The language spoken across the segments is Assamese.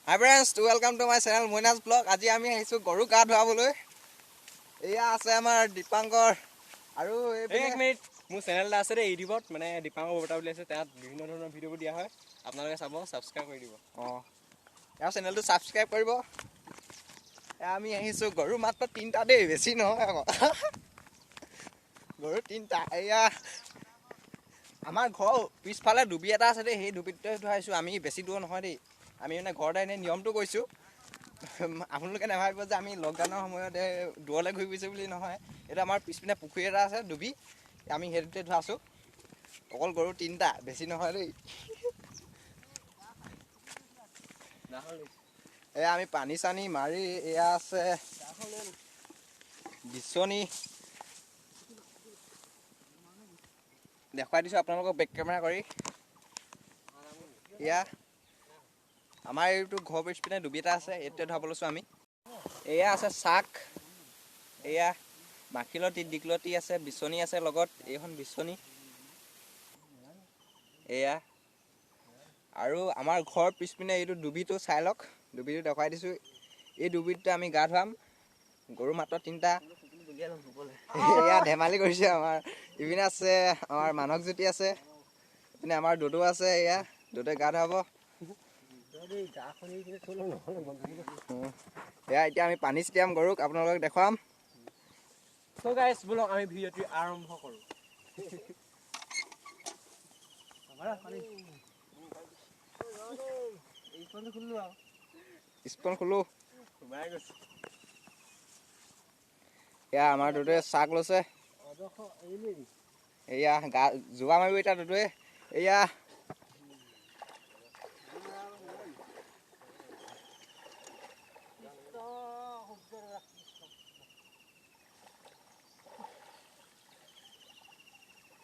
Hi friends, welcome to my channel Moinas Vlog. আজি আমি আহিছো গৰু গা ধুৱাবলৈ। এয়া আছে আমাৰ দীপাংকৰ আৰু এক মিনিট মোৰ চেনেলটা আছে ৰে ইউটিউবত মানে দীপাংকৰ বৰ্তা বুলি আছে তাত বিভিন্ন ধৰণৰ ভিডিঅ'বোৰ দিয়া হয় আপোনালোকে চাব সাবস্ক্ৰাইব কৰি দিব ইয়াৰ চেনেলটো সাবস্ক্ৰাইব কৰিব। আমি আহিছো গৰু মাত্ৰ 3টা দেই বেছি নহয় আকৌ গৰু 3টা এয়া আমাৰ ঘৰ পিছফালে ডুবি এটা আছে দেই সেই ডুবিতে ধুৱাইছো আমি বেছি দূৰ নহয় দেই আমি মানে ঘৰতে এনে নিয়মটো কৈছো আপোনালোকে নাভাবিব যে আমি লকডাউনৰ সময়ত দূৰলৈ ঘূৰি গৈছে বুলি নহয় এটা আমাৰ পিছপিনে পুখুৰী এটা আছে ডুবি আমি হেৰিতে ধুৱাইছো অকল গৰু 3টা বেছি নহয় দেই এয়া আমি পানী চানি মাৰি এয়া আছে বিচনী দেখুৱাই দিছো আপোনালোকক বেক কেমেৰা কৰি এয়া আমাৰ এইটো ঘৰ পিছপিনে ডুবি এটা আছে এইটোতে ধুৱাব লৈছো আমি এয়া আছে চাক এয়া মাখিলতি দিকলতি আছে বিচনী আছে লগত এইখন বিচনী এয়া আৰু আমাৰ ঘৰ পিছপিনে এইটো ডুবিটো চাই লওক ডুবিটো দেখুৱাই দিছো এই ডুবিটো আমি গা ধুৱাম গৰু মাত্ৰ 3টা এয়া ধেমালি কৰিছে আমাৰ ইপিনে আছে আমাৰ মানসজ্যোতি আছে ইপিনে আমাৰ দুদু আছে এয়া দুদুৱে গা ধুৱাব এয়া এতিয়া আমি পানী ছিটিয়াম গৰুক আপোনালোকক দেখুৱাম সো গাইস বলক আমি ভিডিঅ'টি আৰম্ভ কৰো স্পন খুলো এয়া আমাৰ দুদুৱে চাক লৈছে এয়া গা জোগা মাৰিব এতিয়া দুদুৱে এয়া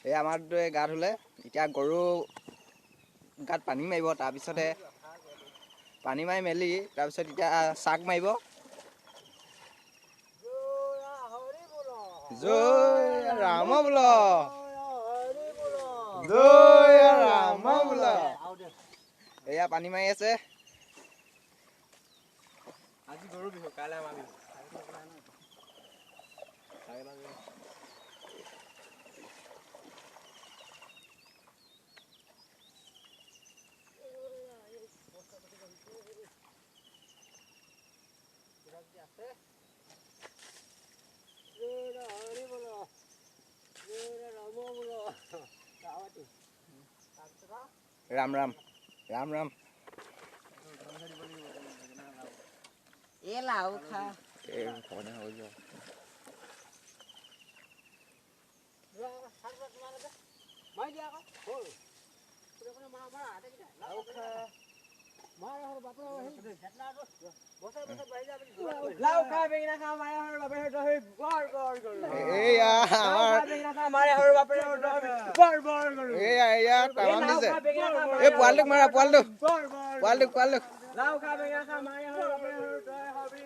এই আমাৰ দুদুৱে গা ধুলে এতিয়া গৰু গাত পানী মাৰিব তাৰপিছতে পানী মাৰি মেলি তাৰপিছত এতিয়া চাক মাৰিব জয় ৰাম বোল জয় ৰাম বোল এয়া পানী মাৰি আছে আজি গৰু বিহু কাইলে আমাৰ বিহু ৰাম ৰাম ৰাম ৰাম এ লাও খা এই ঘৰতে হৈ যাব লাও খা বেঙিনা খা মাৰে হৰ বাপে হৰ হৈ বৰ বৰ গৰু এয়া আমাৰ বেঙিনা খা মাৰে হৰ বাপে হৰ বৰ বৰ গৰু এয়া টাৱাং দিছে এই পোৱালটোক মাৰা পোৱালটোক লাও খা বেঙিনা খা মাৰে হৰ বাপে হৰ তই হবি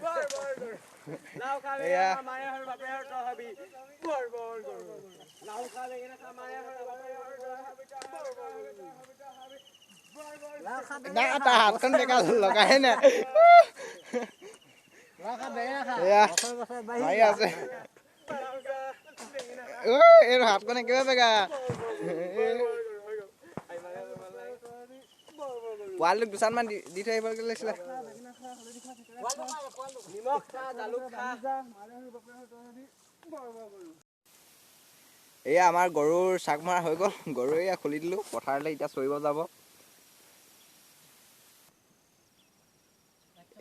বৰ বৰ গৰু লাও খা বেঙিনা খা মাৰে হৰ বাপে হৰ তই হবি বৰ বৰ গৰু লাও খা বেঙিনা খা মাৰে হৰ বাপে হৰ তই হবি বৰ বৰ গৰু না তাৰ হাতখন বেকা লগাই নাই এয়া মাৰি আছে এই হাতখন একেবাৰে বেকা পোৱালটোক দুচানমান দি থৈ আহিব লাগিছিলে এয়া আমাৰ গৰুৰ চাক মৰা হৈ গ'ল গৰু এয়া খুলি দিলো পথাৰলৈ এতিয়া চৰিব যাব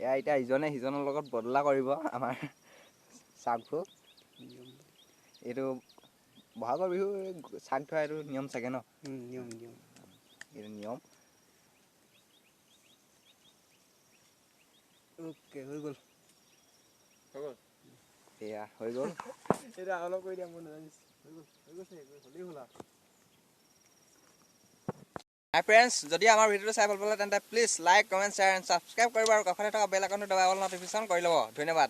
এয়া এতিয়া ইজনে সিজনৰ লগত বদলা কৰিব আমাৰ চাকটো এইটো বহাগৰ বিহু চাক ধৰা এইটো নিয়ম চাগে ন এইটো নিয়ম ওকে হৈ গ'ল এয়া হৈ গ'ল এটা অলপ কৰি দিয়া মই নাজানিছো হৈ গৈছে হলেই হ'ল আৰু হাই ফ্ৰেণ্ডছ যদি আমাৰ ভিডিঅ'টো চাই ভাল পালে তেন্তে please like comment share and subscribe কৰিব আৰু কাষতে থকা বেল আইকনটো দবাই অল নটিফিকেশ্যন কৰি ল'ব ধন্যবাদ